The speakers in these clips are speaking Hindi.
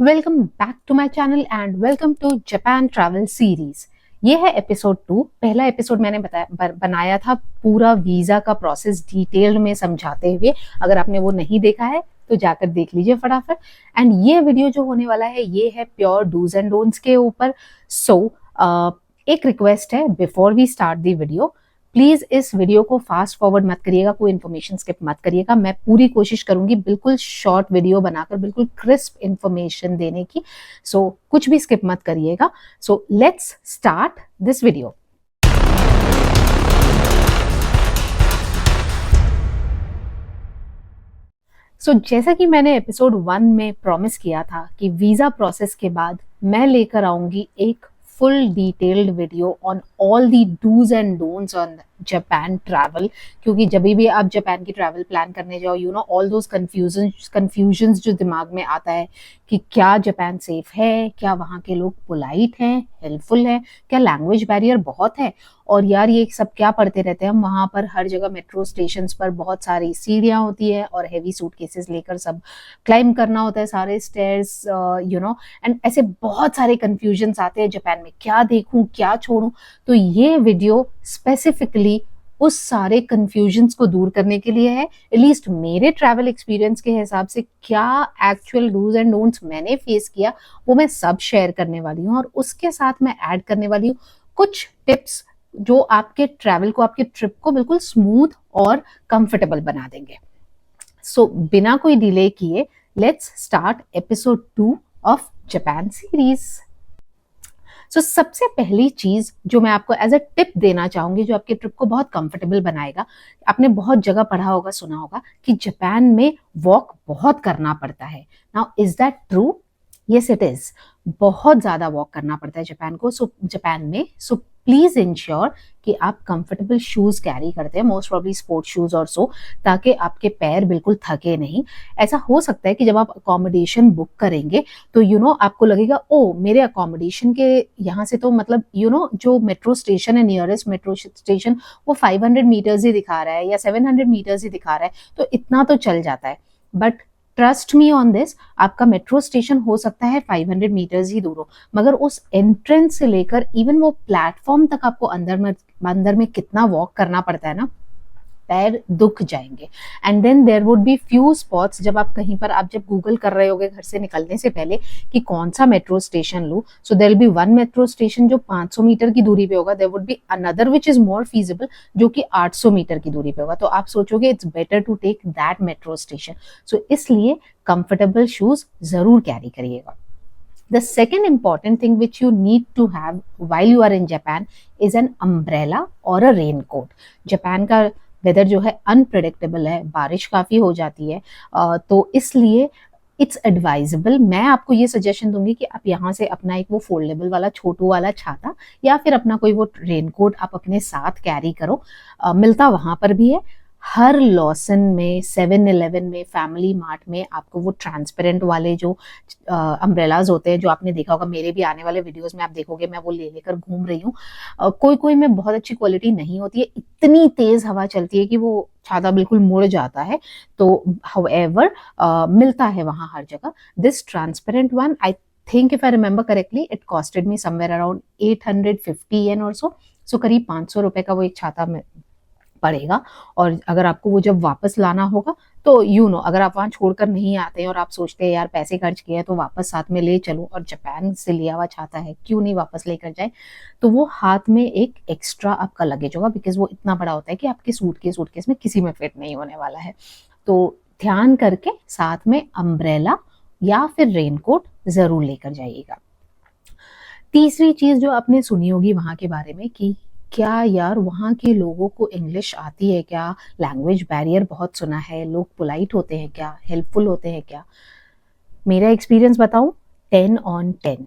Welcome back to my channel and welcome to Japan travel series. ये है एपिसोड 2। पहला एपिसोड मैंने बनाया था पूरा वीजा का प्रोसेस डिटेल में समझाते हुए। अगर आपने वो नहीं देखा है तो जाकर देख लीजिए फटाफट। एंड ये वीडियो जो होने वाला है ये है प्योर डूज एंड डोंट्स के ऊपर। सो एक रिक्वेस्ट है before we start the video, please इस वीडियो को फास्ट फॉरवर्ड मत करिएगा, कोई इन्फॉर्मेशन स्किप मत करिएगा। मैं पूरी कोशिश करूंगी बिल्कुल शॉर्ट वीडियो बनाकर बिल्कुल क्रिस्प इन्फॉर्मेशन देने की। सो कुछ भी स्किप मत करिएगा। So let's start this video. जैसा कि मैंने एपिसोड 1 में प्रॉमिस किया था कि वीजा प्रोसेस के बाद मैं लेकर आऊंगी एक full detailed video on all the do's and don'ts on Japan travel. क्योंकि जब भी आप जापान की ट्रैवल प्लान करने जाओ, you know all those confusions जो दिमाग में आता है कि क्या जापान सेफ है, क्या वहाँ के लोग पोलाइट हैं, हेल्पफुल है, क्या लैंग्वेज बैरियर बहुत है। और यार ये सब क्या पढ़ते रहते हैं हम, वहाँ पर हर जगह मेट्रो स्टेशन पर बहुत सारी सीढ़ियाँ होती है और हैवी सूटकेसेस लेकर सब क्लाइंब करना होता है सारे स्टेयर्स, यू नो। एंड ऐसे बहुत सारे कंफ्यूजन्स आते हैं जापान में, क्या देखूं क्या छोड़ूं। तो ये वीडियो स्पेसिफिकली उस सारे कंफ्यूजन्स को दूर करने के लिए है। एटलीस्ट मेरे ट्रैवल एक्सपीरियंस के हिसाब से क्या एक्चुअल डूज एंड डोंट्स मैंने फेस किया वो मैं सब शेयर करने वाली हूँ। और उसके साथ मैं ऐड करने वाली हूँ कुछ टिप्स जो आपके ट्रैवल को, आपके ट्रिप को बिल्कुल स्मूथ और कंफर्टेबल बना देंगे। सो बिना कोई डिले किए let's start episode 2 of Japan series. सबसे पहली चीज जो मैं आपको एज अ टिप देना चाहूंगी जो आपके ट्रिप को बहुत कंफर्टेबल बनाएगा, आपने बहुत जगह पढ़ा होगा, सुना होगा कि जापान में वॉक बहुत करना पड़ता है। Now is that true? Yes it is. बहुत ज्यादा वॉक करना पड़ता है जापान में। सो प्लीज इंश्योर कि आप कंफर्टेबल शूज कैरी करते हैं, मोस्ट प्रॉब्ली स्पोर्ट शूज और सो, ताकि आपके पैर बिल्कुल थके नहीं। ऐसा हो सकता है कि जब आप अकोमोडेशन बुक करेंगे तो यू नो आपको लगेगा ओ मेरे अकोमोडेशन के यहाँ से तो मतलब यू नो जो मेट्रो स्टेशन है, नियरेस्ट मेट्रो स्टेशन वो 500 मीटर्स ही दिखा रहा है या 700 मीटर्स ही दिखा रहा है, तो इतना तो चल जाता है। But trust me on this, आपका मेट्रो स्टेशन हो सकता है 500 मीटर्स ही दूर हो, मगर उस एंट्रेंस से लेकर इवन वो प्लेटफॉर्म तक आपको अंदर में कितना वॉक करना पड़ता है ना, पैर दुख जाएंगे। And then there would be few spots, जब आप कहीं पर, आप जब गूगल कर रहे होगे घर से निकलने से पहले कि कौन सा मेट्रो स्टेशन लूं, so there will be one metro station जो 500 मीटर की दूरी पे होगा, there would be another which is more feasible जो कि 800 मीटर की दूरी पे होगा। तो आप सोचोगे it's better to take that metro station. So इसलिए कंफर्टेबल शूज जरूर कैरी करिएगा। The second important thing which you need to have while you are in Japan is an umbrella or a raincoat. Japan का वेदर जो है अनप्रेडिक्टेबल है, बारिश काफी हो जाती है, तो इसलिए इट्स एडवाइजेबल, मैं आपको ये सजेशन दूंगी कि आप यहाँ से अपना एक वो फोल्डेबल वाला छोटू वाला छाता या फिर अपना कोई वो रेनकोट आप अपने साथ कैरी करो। मिलता वहां पर भी है, हर लॉसन में, 7-Eleven में, फैमिली मार्ट में आपको वो ट्रांसपेरेंट वाले जो अम्ब्रेलाज होते हैं, जो आपने देखा होगा मेरे भी आने वाले वीडियोस में आप देखोगे मैं वो ले लेकर घूम रही हूँ। कोई में बहुत अच्छी क्वालिटी नहीं होती है, इतनी तेज हवा चलती है कि वो छाता बिल्कुल मुड़ जाता है। तो हाउएवर मिलता है वहां हर जगह। This transparent one, I think if I remember correctly, it costed me somewhere around 850 येन और सो करीब 500 रुपए का वो एक छाता पड़ेगा। और अगर आपको वो जब वापस लाना होगा तो यू नो, अगर आप वहां छोड़कर नहीं आते हैं और आप सोचते हैं यार पैसे खर्च किए तो वापस साथ में ले चलूं, और जापान से लिया हुआ छाता है क्यों नहीं वापस लेकर जाए, तो वो हाथ में एक एक्स्ट्रा आपका लगेज होगा, बिकॉज वो इतना बड़ा होता है कि आपके सूटकेस में किसी में फिट नहीं होने वाला है। तो ध्यान करके साथ में अम्ब्रेला या फिर रेनकोट जरूर लेकर जाइएगा। तीसरी चीज जो आपने सुनी होगी वहां के बारे में कि क्या यार वहाँ के लोगों को इंग्लिश आती है क्या, लैंग्वेज बैरियर बहुत सुना है, लोग पोलाइट होते हैं क्या, हेल्पफुल होते हैं क्या। मेरा एक्सपीरियंस बताऊं, 10 on 10।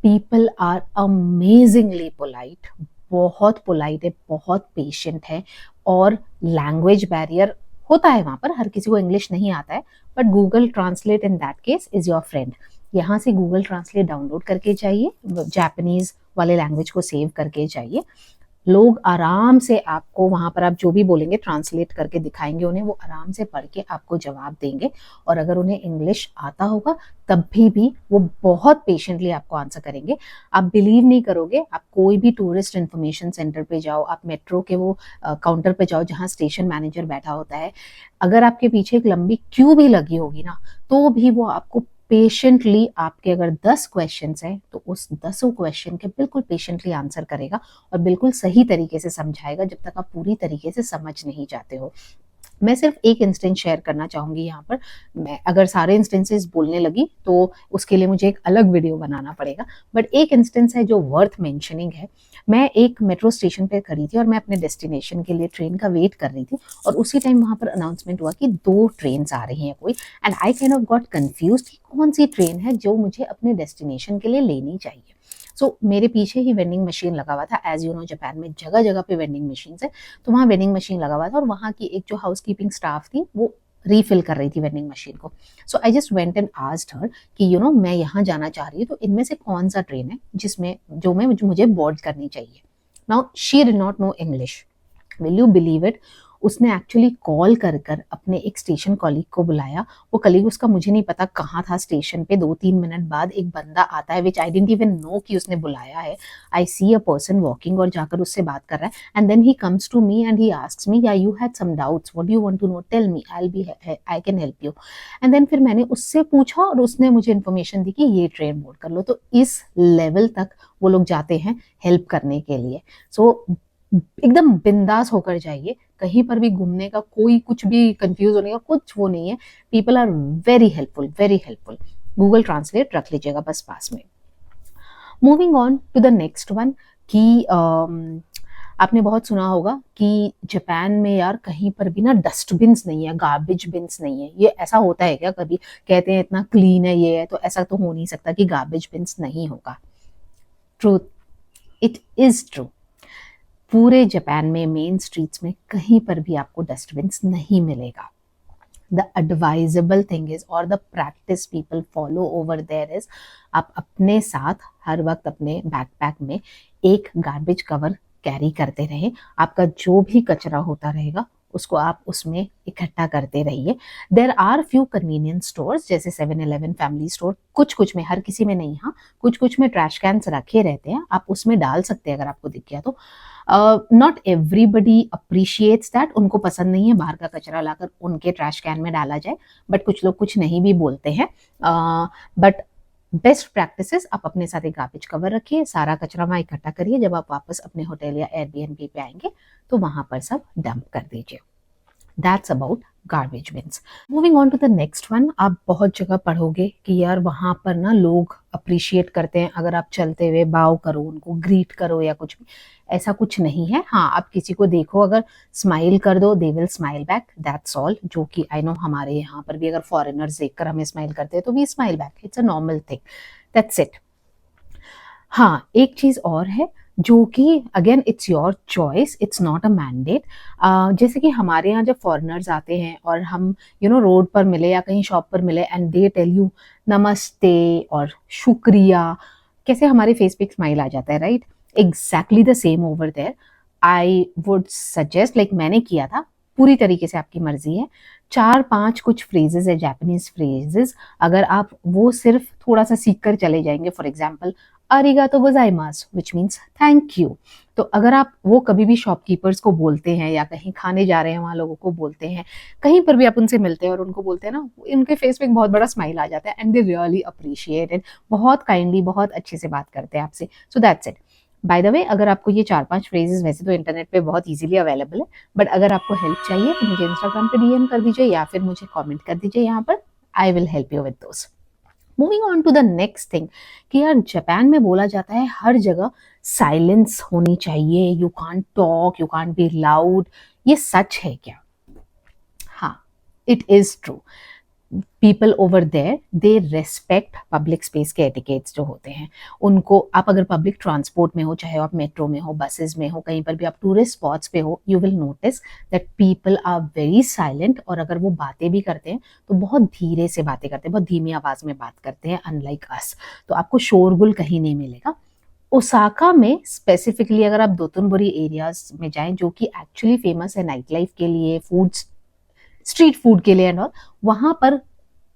People are amazingly polite, बहुत पोलाइट है, बहुत पेशेंट है। और लैंग्वेज बैरियर होता है वहां पर, हर किसी को इंग्लिश नहीं आता है, but Google translate in that case is your friend. यहाँ से गूगल ट्रांसलेट डाउनलोड करके जाइए, जापानीज वाले लैंग्वेज को सेव करके जाइए। लोग आराम से आपको वहाँ पर आप जो भी बोलेंगे ट्रांसलेट करके दिखाएंगे उन्हें, वो आराम से पढ़ के आपको जवाब देंगे। और अगर उन्हें इंग्लिश आता होगा तब भी वो बहुत पेशेंटली आपको आंसर करेंगे। आप बिलीव नहीं करोगे, आप कोई भी टूरिस्ट इन्फॉर्मेशन सेंटर पे जाओ, आप मेट्रो के वो काउंटर पे जाओ जहाँ स्टेशन मैनेजर बैठा होता है, अगर आपके पीछे एक लंबी क्यू भी लगी होगी ना, तो भी वो आपको पेशेंटली, आपके अगर 10 क्वेश्चंस हैं तो उस 10 क्वेश्चन के बिल्कुल पेशेंटली आंसर करेगा और बिल्कुल सही तरीके से समझाएगा जब तक आप पूरी तरीके से समझ नहीं जाते हो। मैं सिर्फ एक इंस्टेंस शेयर करना चाहूंगी यहाँ पर। मैं अगर सारे इंस्टेंसेस बोलने लगी तो उसके लिए मुझे एक अलग वीडियो बनाना पड़ेगा, बट एक इंस्टेंस है जो वर्थ मेंशनिंग है। मैं एक मेट्रो स्टेशन पे खड़ी थी और मैं अपने डेस्टिनेशन के लिए ट्रेन का वेट कर रही थी, और उसी टाइम वहां पर अनाउंसमेंट हुआ कि 2 ट्रेन आ रही हैं कोई, and I kind of got confused कि कौन सी ट्रेन है जो मुझे अपने डेस्टिनेशन के लिए लेनी चाहिए। सो मेरे पीछे ही वेंडिंग मशीन लगा हुआ था। एज यू नो, जापान में जगह जगह पे वेंडिंग मशीन है, तो वहाँ वेंडिंग मशीन लगा हुआ था और वहाँ की एक जो हाउस कीपिंग स्टाफ थी वो रीफिल कर रही थी वेंडिंग मशीन को। So I just went and asked her कि यू नो मैं यहाँ जाना चाह रही हूँ, तो इनमें से कौन सा ट्रेन है जिसमें जो मुझे बोर्ड करनी चाहिए। Now she did not know English. Will you believe it, उसने एक्चुअली कॉल कर कर अपने एक स्टेशन कॉलीग को बुलाया। वो कलीग उसका मुझे नहीं पता कहाँ था स्टेशन पे। 2-3 मिनट बाद एक बंदा आता है, विच आई डिडंट इवन नो कि उसने बुलाया है। आई सी अ पर्सन वॉकिंग और जाकर उससे बात कर रहा है, and then he comes to me and he asks me, या you had some doubts, what do you want to know, tell me, I can help you. And then फिर मैंने उससे पूछा और उसने मुझे इन्फॉर्मेशन दी कि ये ट्रेन बोर्ड कर लो। तो इस लेवल तक वो लोग जाते हैं हेल्प करने के लिए। सो एकदम बिंदास होकर जाइए, कहीं पर भी घूमने का कोई कुछ भी कंफ्यूज होने का कुछ वो नहीं है। People are very helpful, very helpful. Google translate रख लीजिएगा बस पास में। Moving on to the next one कि आपने बहुत सुना होगा कि जापान में यार कहीं पर भी ना डस्टबिन्स नहीं है, गार्बेज बिन्स नहीं है। ये ऐसा होता है क्या? कभी कहते हैं इतना क्लीन है ये है, तो ऐसा तो हो नहीं सकता कि गार्बेज बिन्स नहीं होगा। Truth, it is true. पूरे जापान में मेन स्ट्रीट्स में कहीं पर भी आपको डस्टबिन्स नहीं मिलेगा। द एडवाइजेबल थिंग इज, और the practice people follow over there is, आप अपने साथ हर वक्त अपने बैकपैक में एक गार्बेज कवर कैरी करते रहे। आपका जो भी कचरा होता रहेगा उसको आप उसमें इकट्ठा करते रहिए। There are few convenience stores जैसे 7-Eleven, फैमिली स्टोर, कुछ कुछ में, हर किसी में नहीं, हाँ कुछ कुछ में ट्रैश कैंस रखे रहते हैं, आप उसमें डाल सकते हैं अगर आपको दिख गया तो। नॉट एवरीबडी अप्रिशिएट्स दैट, उनको पसंद नहीं है बाहर का कचरा लाकर उनके ट्रैश कैन में डाला जाए, बट कुछ लोग कुछ नहीं भी बोलते हैं। बट बेस्ट प्रैक्टिसेस, आप अपने साथ एक गार्बेज कवर रखिए, सारा कचरा वहां इकट्ठा करिए, जब आप वापस अपने होटल या एयरबीएनबी पे आएंगे तो वहां पर सब डंप कर दीजिए। That's about garbage bins. Moving on to the next one, आप बहुत जगह पढ़ोगे कि यार वहां पर ना लोग अप्रिशिएट करते हैं अगर आप चलते हुए बाव करो, उनको ग्रीट करो या कुछ भी। ऐसा कुछ नहीं है। हाँ, आप किसी को देखो, अगर स्माइल कर दो, they will smile back, that's all. जो कि आई नो हमारे यहाँ पर भी अगर फॉरेनर्स देखकर हमें स्माइल करते हैं तो we smile back, it's a normal thing, that's it. हाँ, एक चीज और है जो कि again it's your choice, it's not a mandate. जैसे कि हमारे यहाँ जब फॉरेनर्स आते हैं और हम रोड पर मिले या कहीं शॉप पर मिले एंड दे टेल यू नमस्ते और शुक्रिया, कैसे हमारे फेस पे एक स्माइल आ जाता है, right? Exactly the same over there. I would suggest, like मैंने किया था, पूरी तरीके से आपकी मर्जी है। 4-5 कुछ फ्रेजेस है, जापानीज फ्रेजेस, अगर आप वो सिर्फ थोड़ा सा सीख कर चले जाएंगे, फॉर एग्जाम्पल अरिगातो गोजाइमास, विच मीन्स थैंक यू। तो अगर आप वो कभी भी शॉपकीपर्स को बोलते हैं या कहीं खाने जा रहे हैं वहां लोगों को बोलते हैं, कहीं पर भी आप उनसे मिलते हैं और उनको बोलते हैं ना, उनके फेस पे एक बहुत बड़ा स्माइल आ जाता है and they really appreciate it. बहुत काइंडली, बहुत अच्छे से बात करते हैं आपसे। So that's it. By the way, अगर आपको ये 4-5 फ्रेजेस वैसे तो इंटरनेट पे बहुत इजीली अवेलेबल है, बट अगर आपको हेल्प चाहिए तो मुझे इंस्टाग्राम पे डीएम कर दीजिए या फिर मुझे कमेंट कर दीजिए यहाँ पर। I will help you with those. Moving on to the next thing कि यार जापान में बोला जाता है हर जगह साइलेंस होनी चाहिए, you can't talk, you can't be loud. ये सच है क्या? हाँ, it is true. People over there they respect public space के एटिकेट्स जो होते हैं उनको। आप अगर पब्लिक ट्रांसपोर्ट में हो, चाहे आप मेट्रो में हो, बसेस में हो, कहीं पर भी आप टूरिस्ट स्पॉट्स पे हो, you will notice that people are very silent. और अगर वो बातें भी करते हैं तो बहुत धीरे से बातें करते हैं, बहुत धीमी आवाज में बात करते हैं, अनलाइक अस। तो आपको शोरगुल कहीं नहीं मिलेगा। ओसाका में स्पेसिफिकली अगर आप दोतुनबोरी एरियाज में जाएं, जो कि एक्चुअली फेमस है नाइट लाइफ के लिए, फूड, स्ट्रीट फूड के लिए एंड ऑल, वहां पर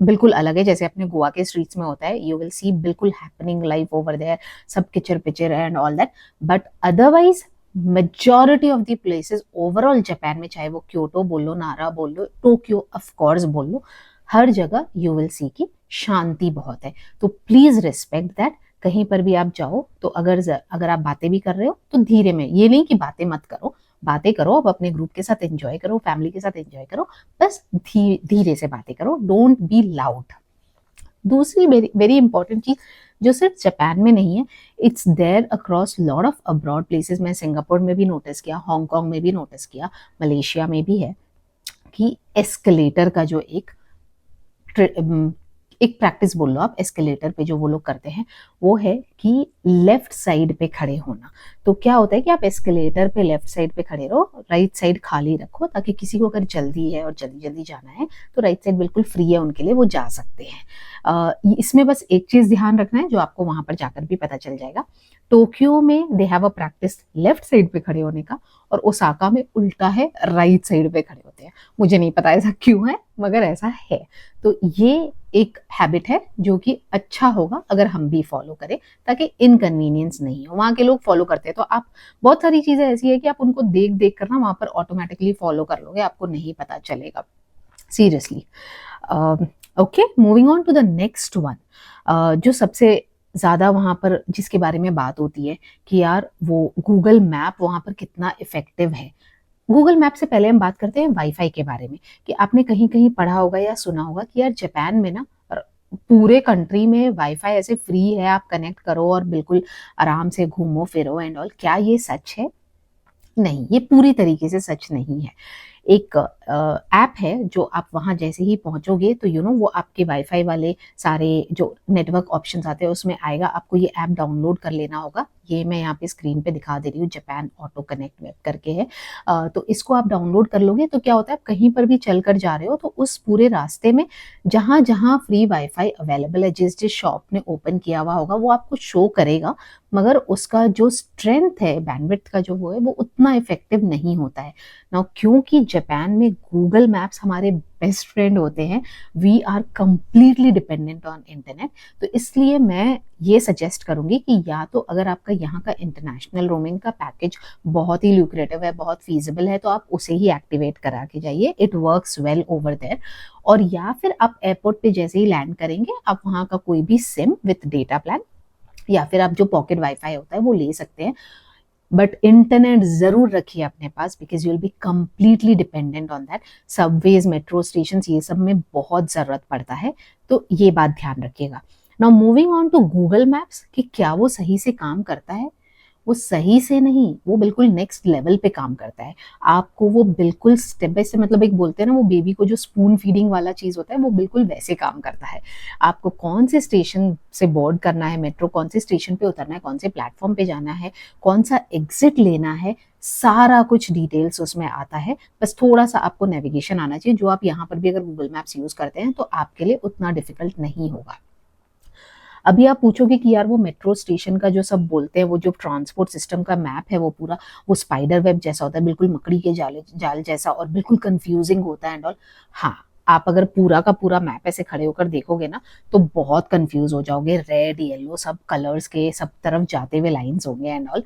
बिल्कुल अलग है। जैसे अपने गोवा के स्ट्रीट्स में होता है, यू विल सी बिल्कुल हैपनिंग लाइफ ओवर देयर, सब किचर पिचर and all that. But otherwise majority of the places overall Japan में, चाहे वो क्योटो बोल लो, नारा बोल लो, टोक्यो ऑफ कोर्स बोल लो, हर जगह यू विल सी की शांति बहुत है। तो प्लीज रिस्पेक्ट दैट। कहीं पर भी आप जाओ तो अगर आप बातें भी कर रहे हो तो धीरे में, ये नहीं कि बातें मत करो, बातें करो, आप अपने ग्रुप के साथ एंजॉय करो, फैमिली के साथ एंजॉय करो, बस धीरे से बातें करो, डोंट बी लाउड। दूसरी वेरी इंपॉर्टेंट चीज जो सिर्फ जापान में नहीं है, it's there across lot of abroad places. मैं सिंगापुर में भी नोटिस किया, हांगकांग में भी नोटिस किया, मलेशिया में भी है, कि एस्केलेटर का जो एक प्रैक्टिस बोल लो आप, एस्केलेटर पे जो वो लोग करते हैं वो है कि लेफ्ट साइड पे खड़े होना। तो क्या होता है कि आप एस्केलेटर पे लेफ्ट साइड पे खड़े रहो, राइट साइड खाली रखो, ताकि किसी को अगर जल्दी है और जल्दी जल्दी जाना है तो राइट साइड बिल्कुल फ्री है उनके लिए, वो जा सकते हैं। इसमें बस एक चीज ध्यान रखना है, जो आपको वहां पर जाकर भी पता चल जाएगा। टोक्यो में they have a practice left side पे खड़े होने का, और ओसाका में उल्टा है, राइट साइड पे खड़े होते हैं। मुझे नहीं पता ऐसा क्यों है, मगर ऐसा है। तो ये एक हैबिट है जो कि अच्छा होगा अगर हम भी फॉलो करें, ताकि इनकन्वीनियंस नहीं हो। वहां के लोग फॉलो करते हैं, तो आप, बहुत सारी चीजें ऐसी है कि आप उनको देख देख कर ना वहां पर ऑटोमेटिकली फॉलो कर लोगे, आपको नहीं पता चलेगा, seriously. Okay, moving on to the next one. जो सबसे ज्यादा वहां पर जिसके बारे में बात होती है कि यार वो गूगल मैप वहां पर कितना इफेक्टिव है। गूगल मैप से पहले हम बात करते हैं वाईफाई के बारे में, कि आपने कहीं कहीं पढ़ा होगा या सुना होगा कि यार जापान में ना पूरे कंट्री में वाईफाई ऐसे फ्री है, आप कनेक्ट करो और बिल्कुल आराम से घूमो फिरो एंड ऑल। क्या ये सच है? नहीं, ये पूरी तरीके से सच नहीं है। एक ऐप है जो आप वहां जैसे ही पहुंचोगे तो वो आपके वाईफाई वाले सारे जो नेटवर्क ऑप्शंस आते हैं उसमें आएगा, आपको ये ऐप डाउनलोड कर लेना होगा। ये मैं यहाँ पे स्क्रीन पे दिखा दे रही हूँ, जापान ऑटो कनेक्ट वेब करके है। तो इसको आप डाउनलोड कर लोगे तो क्या होता है, आप कहीं पर भी चल कर जा रहे हो तो उस पूरे रास्ते में जहां जहां फ्री वाईफाई अवेलेबल है, जिस जिस शॉप ने ओपन किया हुआ होगा, वो आपको शो करेगा। मगर उसका जो स्ट्रेंथ है, बैंडविड्थ का जो वो है, वो उतना इफेक्टिव नहीं होता है ना, क्योंकि जापान में गूगल मैप्स हमारे बेस्ट फ्रेंड होते हैं। We are completely dependent on internet. तो इसलिए मैं ये सजेस्ट करूंगी कि या तो अगर आपका यहाँ का इंटरनेशनल रोमिंग का पैकेज बहुत ही ल्यूक्रेटिव है, बहुत फीजिबल है, तो आप उसे ही एक्टिवेट करा के जाइए, it works well over there. और या फिर आप एयरपोर्ट पे जैसे ही लैंड करेंगे, आप वहाँ का कोई भी सिम विथ डेटा प्लान, या फिर आप जो पॉकेट वाईफाई होता है वो ले सकते हैं। बट इंटरनेट जरूर रखिए अपने पास, because you will be completely dependent on that. Subways, metro station, ये सब में बहुत जरूरत पड़ता है, तो ये बात ध्यान रखिएगा। Now moving on to Google Maps, कि क्या वो सही से काम करता है? वो सही से नहीं, वो बिल्कुल नेक्स्ट लेवल पे काम करता है। आपको वो बिल्कुल स्टेप बाय स्टेप, मतलब एक बोलते हैं ना वो बेबी को जो स्पून फीडिंग वाला चीज होता है, वो बिल्कुल वैसे काम करता है। आपको कौन से स्टेशन से बोर्ड करना है मेट्रो, कौन से स्टेशन पे उतरना है, कौन से प्लेटफॉर्म पे जाना है, कौन सा एग्जिट लेना है, सारा कुछ डिटेल्स उसमें आता है। बस थोड़ा सा आपको नेविगेशन आना चाहिए, जो आप यहाँ पर भी अगर गूगल मैप्स यूज करते हैं तो आपके लिए उतना डिफिकल्ट नहीं होगा। अभी आप पूछोगे कि यार वो मेट्रो स्टेशन का जो सब बोलते हैं, वो जो ट्रांसपोर्ट सिस्टम का मैप है, वो पूरा वो स्पाइडर वेब जैसा होता है, बिल्कुल मकड़ी के जाल जैसा, और बिल्कुल कंफ्यूजिंग होता है एंड ऑल। हाँ, आप अगर पूरा का पूरा मैप ऐसे खड़े होकर देखोगे ना तो बहुत कंफ्यूज हो जाओगे, रेड येलो सब कलर्स के सब तरफ जाते हुए लाइंस होंगे एंड ऑल।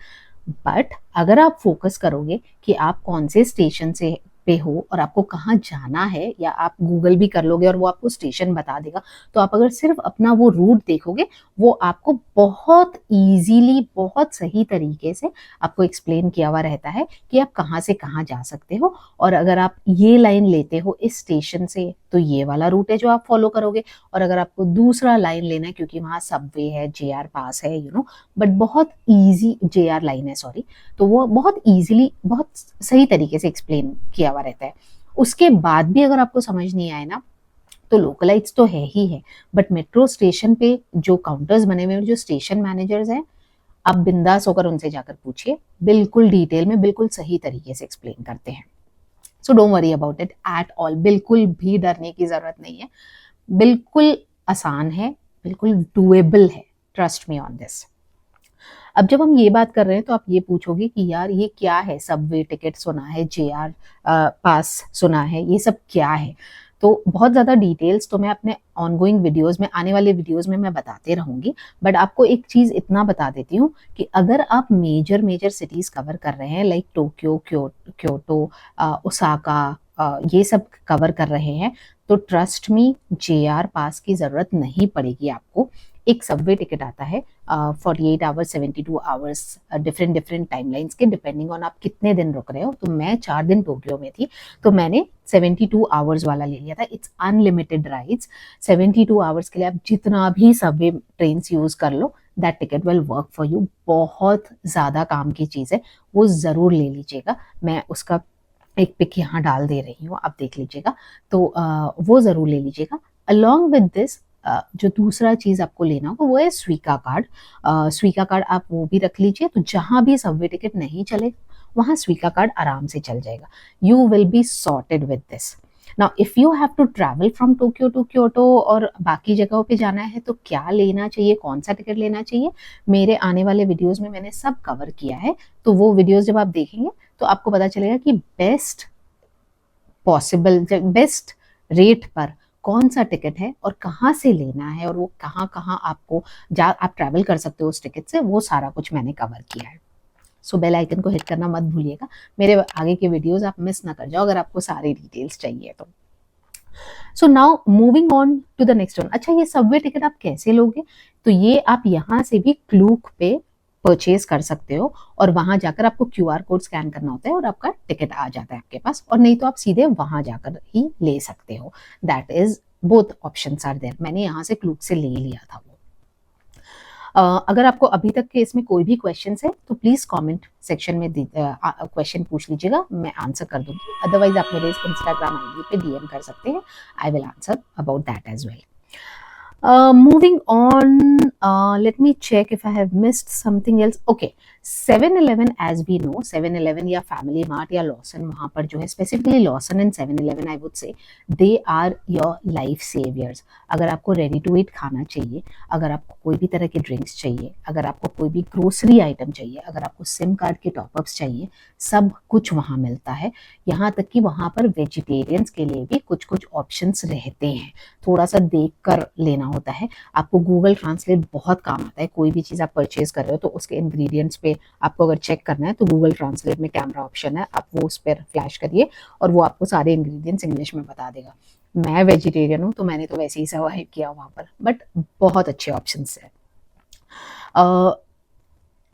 बट अगर आप फोकस करोगे कि आप कौन से स्टेशन से पे हो और आपको कहाँ जाना है, या आप गूगल भी कर लोगे और वो आपको स्टेशन बता देगा, तो आप अगर सिर्फ अपना वो रूट देखोगे, वो आपको बहुत इजीली, बहुत सही तरीके से आपको एक्सप्लेन किया हुआ रहता है कि आप कहाँ से कहाँ जा सकते हो। और अगर आप ये लाइन लेते हो इस स्टेशन से, तो ये वाला रूट है जो आप फॉलो करोगे। और अगर आपको दूसरा लाइन लेना है, क्योंकि वहां सबवे है, जेआर पास है, बट बहुत इजी, जेआर लाइन है सॉरी, तो वो बहुत इजीली, बहुत सही तरीके से एक्सप्लेन किया हुआ रहता है। उसके बाद भी अगर आपको समझ नहीं आए ना, तो लोकलाइज तो है ही है, बट मेट्रो स्टेशन पे जो काउंटर्स बने हुए हैं, जो स्टेशन मैनेजर्स हैं, आप बिंदास होकर उनसे जाकर पूछिए, बिल्कुल डिटेल में, बिल्कुल सही तरीके से एक्सप्लेन करते हैं। So don't worry about it at all, बिल्कुल भी डरने की जरूरत नहीं है, बिल्कुल आसान है, बिल्कुल डुएबल है, ट्रस्ट मी ऑन दिस। अब जब हम ये बात कर रहे हैं तो आप ये पूछोगे कि यार ये क्या है, सबवे टिकट सुना है, JR पास सुना है, ये सब क्या है। तो बहुत ज़्यादा डिटेल्स तो मैं अपने ऑनगोइंग वीडियोस में, आने वाले वीडियोस में मैं बताते रहूंगी, बट आपको एक चीज़ इतना बता देती हूँ कि अगर आप मेजर मेजर सिटीज़ कवर कर रहे हैं लाइक टोक्यो, क्योटो, ओसाका, ये सब कवर कर रहे हैं, तो ट्रस्ट मी JR पास की ज़रूरत नहीं पड़ेगी आपको। एक सबवे टिकट आता है 48 hours, 72 hours, different different timelines के, डिपेंडिंग ऑन आप कितने दिन रुक रहे हो। तो मैं 4 दिन टोक्यो में थी, तो मैंने 72 आवर्स वाला ले लिया था। इट्स अनलिमिटेड राइड्स, 72 आवर्स के लिए आप जितना भी सबवे ट्रेन यूज कर लो, that ticket will work for you. बहुत ज़्यादा काम की चीज़ है, वो ज़रूर ले लीजिएगा। मैं उसका एक पिक यहाँ डाल दे रही हूँ, आप देख लीजिएगा। तो वो ज़रूर ले लीजिएगा। अलॉन्ग विद दिस जो दूसरा चीज़ आपको लेना होगा वो है स्वीका कार्ड। स्वीका कार्ड आप वो भी रख लीजिए, तो जहाँ भी सबवे टिकट नहीं चले वहाँ स्वीका कार्ड आराम से चल जाएगा। You will be sorted with this. Now if you have to travel from Tokyo to Kyoto और बाकी जगहों पे जाना है, तो क्या लेना चाहिए, कौन सा टिकट लेना चाहिए, मेरे आने वाले वीडियोस में मैंने सब कवर किया है। तो वो वीडियोस जब आप देखेंगे तो आपको पता चलेगा कि बेस्ट पॉसिबल, बेस्ट रेट पर कौन सा टिकट है और कहाँ से लेना है, और वो कहाँ कहाँ आपको आप ट्रैवल कर सकते हो उस टिकट से, वो सारा कुछ मैंने कवर किया है। सो बेल आइकन को हिट करना मत भूलिएगा, मेरे आगे के वीडियोस आप मिस ना कर जाओ अगर आपको सारी डिटेल्स चाहिए तो। So now moving on to the next one. अच्छा, ये सबवे टिकट आप कैसे लोगे? तो ये आप यहाँ से भी क्लूक पे परचेज कर सकते हो, और वहां जाकर आपको QR कोड स्कैन करना होता है और आपका टिकट आ जाता है आपके पास, और नहीं तो आप सीधे वहां जाकर ही ले सकते हो। That is, both options are there. मैंने यहाँ से क्लूक से ले लिया था वो। अगर आपको अभी तक के इसमें कोई भी क्वेश्चन है तो प्लीज कमेंट सेक्शन में क्वेश्चन पूछ लीजिएगा, मैं आंसर कर दूंगी। अदरवाइज आप मेरे इंस्टाग्राम ID पे DM कर सकते हैं, I will answer about that as well. Moving on, let me check if I have missed something else. Okay, 7-Eleven, as we know, 7-Eleven या Family Mart या Lawson, वहाँ पर जो है specifically Lawson and 7-Eleven, I would say they are your life saviors. अगर आपको ready to eat खाना चाहिए, अगर आपको कोई भी तरह के ड्रिंक्स चाहिए, अगर आपको कोई भी ग्रोसरी आइटम चाहिए, अगर आपको सिम कार्ड के टॉपअप्स चाहिए, सब कुछ वहाँ मिलता है। यहाँ तक कि वहाँ पर वेजिटेरियंस के लिए भी कुछ कुछ ऑप्शंस रहते हैं, थोड़ा सा देख कर लेना होता है। आपको गूगल ट्रांसलेट बहुत काम आता है। कोई भी चीज़ आप परचेज कर रहे हो तो उसके इंग्रेडिएंट्स पे आपको अगर चेक करना है तो गूगल ट्रांसलेट में कैमरा ऑप्शन है, आप वो उस पर फ्लैश करिए और वो आपको सारे इंग्रेडिएंट्स इंग्लिश में बता देगा। मैं वेजिटेरियन हूँ तो मैंने तो वैसे ही सर्वाइव किया वहाँ पर, बट बहुत अच्छे ऑप्शंस है।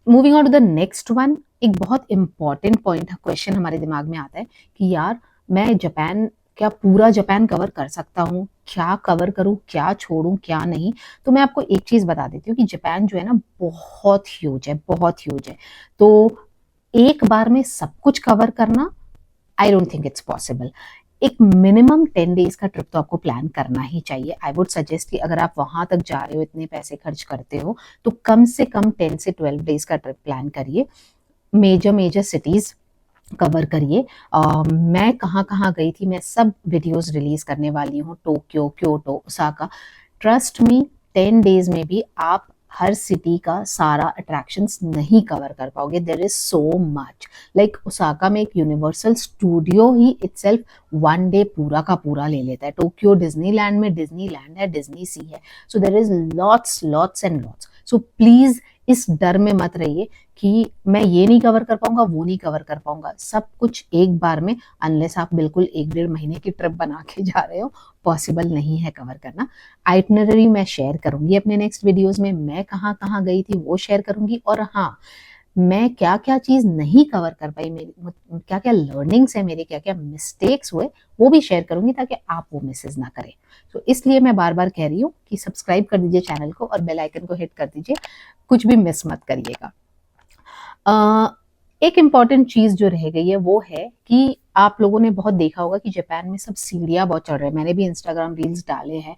Moving on to the next one, एक बहुत इंपॉर्टेंट पॉइंट, क्वेश्चन हमारे दिमाग में आता है कि यार मैं जापान, क्या पूरा जापान कवर कर सकता हूँ, क्या कवर करूँ, क्या छोड़ूं, क्या नहीं। तो मैं आपको एक चीज बता देती हूँ कि जापान जो है ना बहुत ह्यूज है, बहुत ह्यूज है। तो एक बार में सब कुछ कवर करना, I don't think it's possible. एक मिनिमम 10 डेज का ट्रिप तो आपको प्लान करना ही चाहिए। आई वुड सजेस्ट कि अगर आप वहां तक जा रहे हो, इतने पैसे खर्च करते हो, तो कम से कम 10 से 12 डेज का ट्रिप प्लान करिए। मेजर मेजर सिटीज कवर करिए। मैं कहाँ कहाँ गई थी, मैं सब वीडियोस रिलीज करने वाली हूँ, Tokyo, Kyoto, Osaka. Trust me, 10 days में भी आप हर सिटी का सारा अट्रैक्शंस नहीं कवर कर पाओगे। There is so much. Like Osaka में एक यूनिवर्सल स्टूडियो ही इटसेल्फ 1 डे पूरा का पूरा ले लेता है। टोक्यो डिज्नीलैंड में डिज्नीलैंड है, डिज्नी सी है। So there is lots lots and lots. So please इस डर में मत रहिए कि मैं ये नहीं कवर कर पाऊंगा, वो नहीं कवर कर पाऊंगा। सब कुछ एक बार में, अनलेस आप बिल्कुल 1-1.5 महीने की ट्रिप बना के जा रहे हो, पॉसिबल नहीं है कवर करना। आइटनरी मैं शेयर करूंगी अपने नेक्स्ट वीडियोस में, मैं कहाँ कहाँ गई थी वो शेयर करूंगी, और हाँ, मैं क्या क्या चीज नहीं कवर कर पाई, मेरी क्या क्या लर्निंग्स है, मेरे क्या क्या मिस्टेक्स हुए, वो भी शेयर करूंगी ताकि आप वो मिसेस ना करें। तो इसलिए मैं बार बार कह रही हूँ कि सब्सक्राइब कर दीजिए चैनल को और बेल आइकन को हिट कर दीजिए, कुछ भी मिस मत करिएगा। एक इम्पॉर्टेंट चीज जो रह गई है वो है कि आप लोगों ने बहुत देखा होगा कि जापान में सब सीढ़ियां बहुत चढ़ रहे हैं। मैंने भी इंस्टाग्राम रील्स डाले हैं,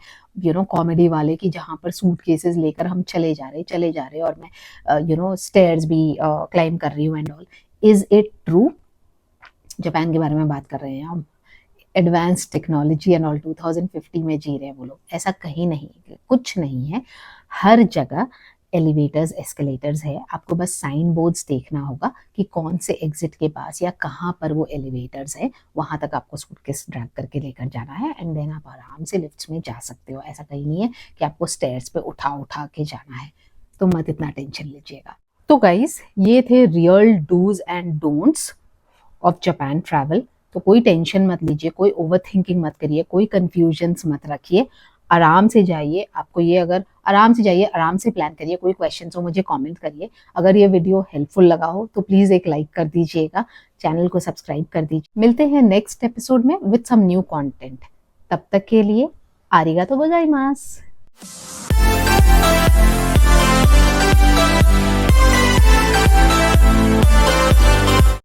कॉमेडी वाले, कि जहां पर सूट केसेस लेकर हम चले जा रहे और मैं स्टेयर्स भी क्लाइम कर रही हूँ and all. Is it true? Japan के बारे में बात कर रहे हैं हम, एडवांस टेक्नोलॉजी एंड ऑल, 2050 में जी रहे हैं वो लोग। ऐसा कहीं नहीं, कुछ नहीं है। हर जगह एलिवेटर्स, एस्केलेटर्स है, आपको बस साइन बोर्ड्स देखना होगा कि कौन से एग्जिट के पास या कहाँ पर वो एलिवेटर्स है, वहां तक आपको सूटकेस ड्रैग करके लेकर जाना है एंड देन आप आराम से लिफ्ट्स में जा सकते हो। ऐसा कहीं नहीं है कि आपको स्टेयर्स पे उठा उठा के जाना है, तो मत इतना टेंशन लीजिएगा। तो गाइस, ये थे real dos and don'ts of Japan travel. तो कोई टेंशन मत लीजिए, कोई ओवर थिंकिंग मत करिए, कोई कंफ्यूजन्स मत रखिए, आराम से जाइए। आपको ये अगर आराम से जाइए, आराम से प्लान करिए। कोई क्वेश्चन हो मुझे कमेंट करिए। अगर ये वीडियो हेल्पफुल लगा हो तो प्लीज़ एक लाइक कर दीजिएगा, चैनल को सब्सक्राइब कर दीजिए। मिलते हैं नेक्स्ट एपिसोड में विद सम न्यू कंटेंट। तब तक के लिए आरिगातो गोजाइमास।